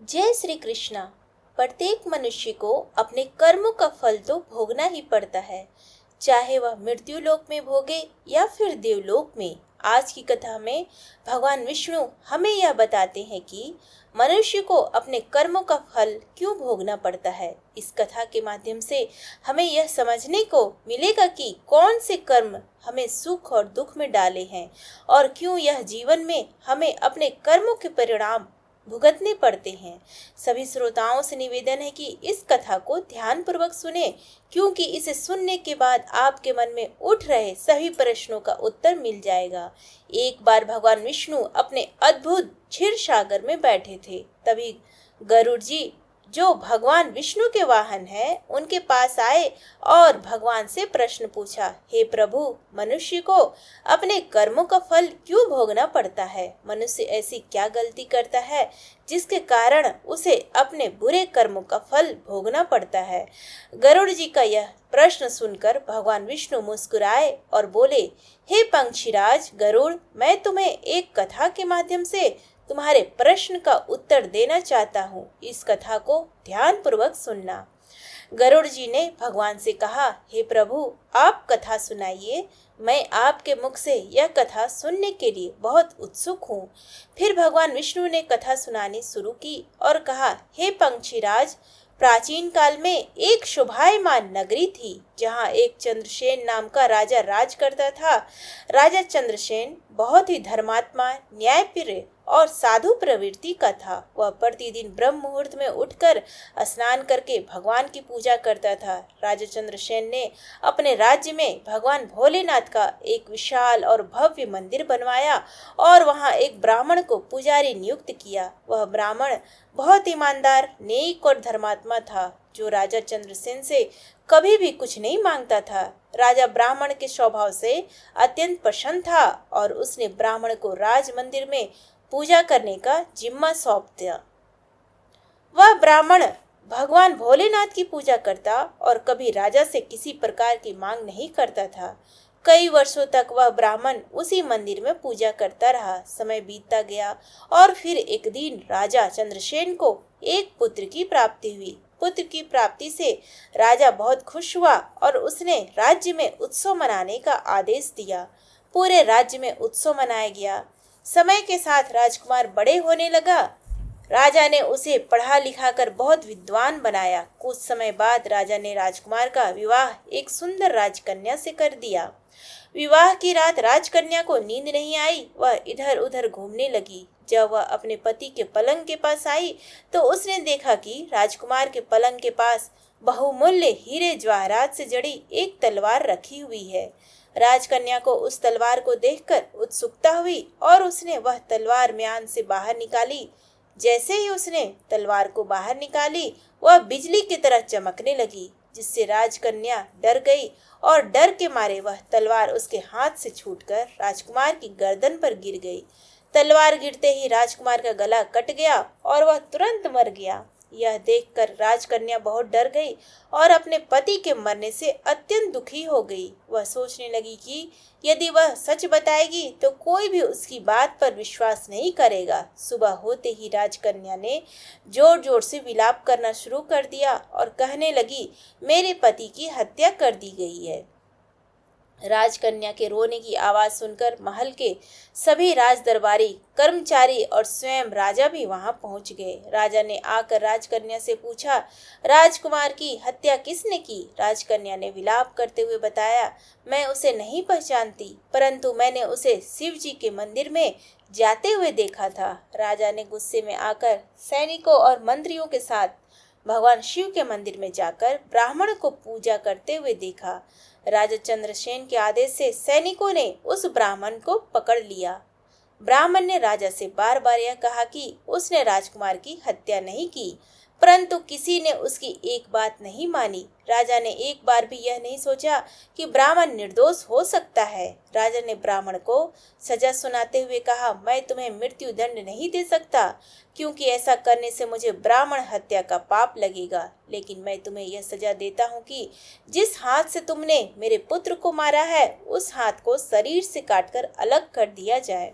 जय श्री कृष्णा। प्रत्येक मनुष्य को अपने कर्मों का फल तो भोगना ही पड़ता है, चाहे वह मृत्यु लोक में भोगे या फिर देवलोक में। आज की कथा में भगवान विष्णु हमें यह बताते हैं कि मनुष्य को अपने कर्मों का फल क्यों भोगना पड़ता है। इस कथा के माध्यम से हमें यह समझने को मिलेगा कि कौन से कर्म हमें सुख और दुख में डाले हैं और क्यों यह जीवन में हमें अपने कर्मों के परिणाम भुगतने पड़ते हैं। सभी श्रोताओं से निवेदन है कि इस कथा को ध्यान पूर्वक सुने, क्योंकि इसे सुनने के बाद आपके मन में उठ रहे सभी प्रश्नों का उत्तर मिल जाएगा। एक बार भगवान विष्णु अपने अद्भुत क्षीर सागर में बैठे थे। तभी गरुड़ जी, जो भगवान विष्णु के वाहन हैं, उनके पास आए और भगवान से प्रश्न पूछा, हे प्रभु, मनुष्य को अपने कर्मों का फल क्यों भोगना पड़ता है? मनुष्य ऐसी क्या गलती करता है जिसके कारण उसे अपने बुरे कर्मों का फल भोगना पड़ता है? गरुड़ जी का यह प्रश्न सुनकर भगवान विष्णु मुस्कुराए और बोले, हे पंक्षीराज गरुड़, मैं तुम्हें एक कथा के माध्यम से तुम्हारे प्रश्न का उत्तर देना चाहता हूँ। इस कथा को ध्यान पूर्वक सुनना। गरुड़ जी ने भगवान से कहा, हे प्रभु, आप कथा सुनाइए, मैं आपके मुख से यह कथा सुनने के लिए बहुत उत्सुक हूँ। फिर भगवान विष्णु ने कथा सुनानी शुरू की और कहा, हे पंक्षीराज, प्राचीन काल में एक शोभायमान नगरी थी, जहाँ एक चंद्रसेन नाम का राजा राज करता था। राजा चंद्रसेन बहुत ही धर्मात्मा, न्यायप्रिय और साधु प्रवृत्ति का था। वह प्रतिदिन ब्रह्म मुहूर्त में उठकर स्नान करके भगवान की पूजा करता था। राजा चंद्रसेन ने अपने राज्य में भगवान भोलेनाथ का एक विशाल और भव्य मंदिर बनवाया और वहां एक ब्राह्मण को पुजारी नियुक्त किया। वह ब्राह्मण बहुत ईमानदार, नेक और धर्मात्मा था, जो राजा चंद्रसेन से कभी भी कुछ नहीं मांगता था। राजा ब्राह्मण के स्वभाव से अत्यंत प्रसन्न था और उसने ब्राह्मण को राज मंदिर में पूजा करने का जिम्मा सौंप दिया। वह ब्राह्मण भगवान भोलेनाथ की पूजा करता और कभी राजा से किसी प्रकार की मांग नहीं करता था। कई वर्षों तक वह ब्राह्मण उसी मंदिर में पूजा करता रहा। समय बीतता गया और फिर एक दिन राजा चंद्रसेन को एक पुत्र की प्राप्ति हुई। पुत्र की प्राप्ति से राजा बहुत खुश हुआ और उसने राज्य में उत्सव मनाने का आदेश दिया। पूरे राज्य में उत्सव मनाया गया। समय के साथ राजकुमार बड़े होने लगा। राजा ने उसे पढ़ा लिखा कर बहुत विद्वान बनाया। कुछ समय बाद राजा ने राजकुमार का विवाह एक सुंदर राजकन्या से कर दिया। विवाह की रात राजकन्या को नींद नहीं आई। वह इधर उधर घूमने लगी। जब वह अपने पति के पलंग के पास आई तो उसने देखा कि राजकुमार के पलंग के पास बहुमूल्य हीरे जवाहरात से जड़ी एक तलवार रखी हुई है। राजकन्या को उस तलवार को देखकर उत्सुकता हुई और उसने वह तलवार म्यान से बाहर निकाली। जैसे ही उसने तलवार को बाहर निकाली, वह बिजली की तरह चमकने लगी, जिससे राजकन्या डर गई और डर के मारे वह तलवार उसके हाथ से छूटकर राजकुमार की गर्दन पर गिर गई। तलवार गिरते ही राजकुमार का गला कट गया और वह तुरंत मर गया। यह देखकर राजकन्या बहुत डर गई और अपने पति के मरने से अत्यंत दुखी हो गई। वह सोचने लगी कि यदि वह सच बताएगी तो कोई भी उसकी बात पर विश्वास नहीं करेगा। सुबह होते ही राजकन्या ने जोर जोर से विलाप करना शुरू कर दिया और कहने लगी, मेरे पति की हत्या कर दी गई है। राजकन्या के रोने की आवाज सुनकर महल के सभी राज दरबारी, कर्मचारी और स्वयं राजा भी वहां पहुंच गए। राजा ने आकर राजकन्या से पूछा, राजकुमार की हत्या किसने की? राजकन्या ने विलाप करते हुए बताया, मैं उसे नहीं पहचानती, परंतु मैंने उसे शिव जी के मंदिर में जाते हुए देखा था। राजा ने गुस्से में आकर सैनिकों और मंत्रियों के साथ भगवान शिव के मंदिर में जाकर ब्राह्मण को पूजा करते हुए देखा। राजा चंद्रसेन के आदेश से सैनिकों ने उस ब्राह्मण को पकड़ लिया। ब्राह्मण ने राजा से बार बार यह कहा कि उसने राजकुमार की हत्या नहीं की, परंतु किसी ने उसकी एक बात नहीं मानी। राजा ने एक बार भी यह नहीं सोचा कि ब्राह्मण निर्दोष हो सकता है। राजा ने ब्राह्मण को सजा सुनाते हुए कहा, मैं तुम्हें मृत्यु दंड नहीं दे सकता, क्योंकि ऐसा करने से मुझे ब्राह्मण हत्या का पाप लगेगा। लेकिन मैं तुम्हें यह सजा देता हूँ कि जिस हाथ से तुमने मेरे पुत्र को मारा है, उस हाथ को शरीर से काटकर अलग कर दिया जाए।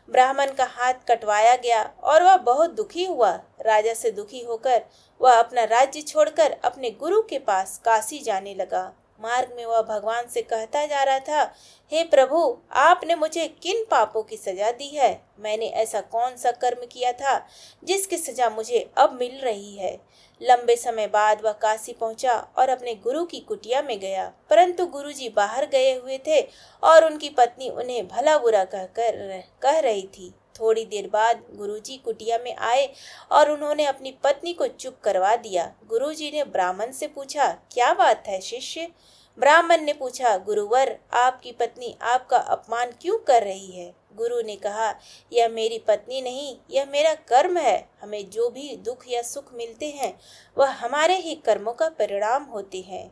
ब्राह्मण का हाथ कटवाया गया और वह बहुत दुखी हुआ। राजा से दुखी होकर वह अपना राज्य छोड़कर अपने गुरु के पास काशी जाने लगा। मार्ग में वह भगवान से कहता जा रहा था, हे प्रभु, आपने मुझे किन पापों की सजा दी है? मैंने ऐसा कौन सा कर्म किया था जिसकी सजा मुझे अब मिल रही है? लंबे समय बाद वह काशी पहुंचा और अपने गुरु की कुटिया में गया, परंतु गुरुजी बाहर गए हुए थे और उनकी पत्नी उन्हें भला बुरा कह रही थी। थोड़ी देर बाद गुरुजी कुटिया में आए और उन्होंने अपनी पत्नी को चुप करवा दिया। गुरुजी ने ब्राह्मण से पूछा, क्या बात है शिष्य? ब्राह्मण ने पूछा, गुरुवर, आपकी पत्नी आपका अपमान क्यों कर रही है? गुरु ने कहा, यह मेरी पत्नी नहीं, यह मेरा कर्म है। हमें जो भी दुख या सुख मिलते हैं वह हमारे ही कर्मों का परिणाम होते हैं।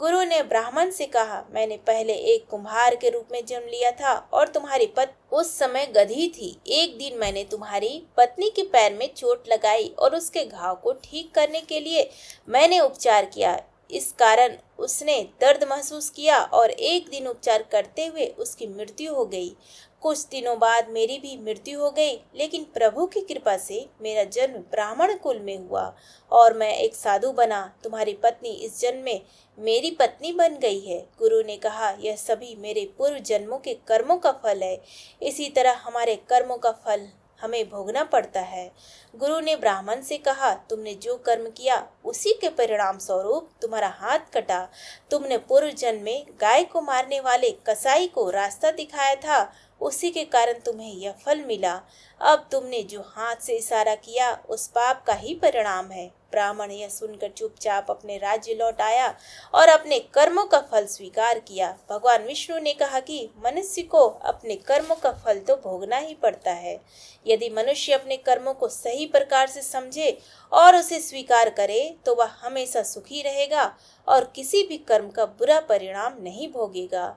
गुरु ने ब्राह्मण से कहा, मैंने पहले एक कुम्हार के रूप में जन्म लिया था और तुम्हारी पत्नी उस समय गधी थी। एक दिन मैंने तुम्हारी पत्नी के पैर में चोट लगाई और उसके घाव को ठीक करने के लिए मैंने उपचार किया। इस कारण उसने दर्द महसूस किया और एक दिन उपचार करते हुए उसकी मृत्यु हो गई। कुछ दिनों बाद मेरी भी मृत्यु हो गई, लेकिन प्रभु की कृपा से मेरा जन्म ब्राह्मण कुल में हुआ और मैं एक साधु बना। तुम्हारी पत्नी इस जन्म में मेरी पत्नी बन गई है। गुरु ने कहा, यह सभी मेरे पूर्व जन्मों के कर्मों का फल है। इसी तरह हमारे कर्मों का फल हमें भोगना पड़ता है। गुरु ने ब्राह्मण से कहा, तुमने जो कर्म किया उसी के परिणाम स्वरूप तुम्हारा हाथ कटा। तुमने पूर्व जन्म में गाय को मारने वाले कसाई को रास्ता दिखाया था, उसी के कारण तुम्हें यह फल मिला। अब तुमने जो हाथ से इशारा किया उस पाप का ही परिणाम है। ब्राह्मण यह सुनकर चुपचाप अपने राज्य लौट आया और अपने कर्मों का फल स्वीकार किया। भगवान विष्णु ने कहा कि मनुष्य को अपने कर्मों का फल तो भोगना ही पड़ता है। यदि मनुष्य अपने कर्मों को सही प्रकार से समझे और उसे स्वीकार करे तो वह हमेशा सुखी रहेगा और किसी भी कर्म का बुरा परिणाम नहीं भोगेगा।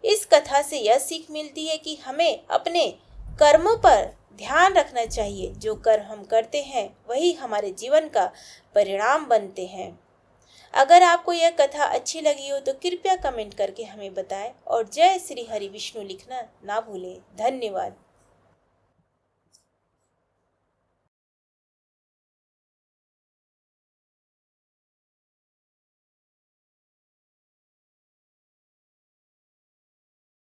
इस कथा से यह सीख मिलती है कि हमें अपने कर्मों पर ध्यान रखना चाहिए। जो कर्म हम करते हैं वही हमारे जीवन का परिणाम बनते हैं। अगर आपको यह कथा अच्छी लगी हो तो कृपया कमेंट करके हमें बताएं और जय श्री हरि विष्णु लिखना ना भूलें। धन्यवाद।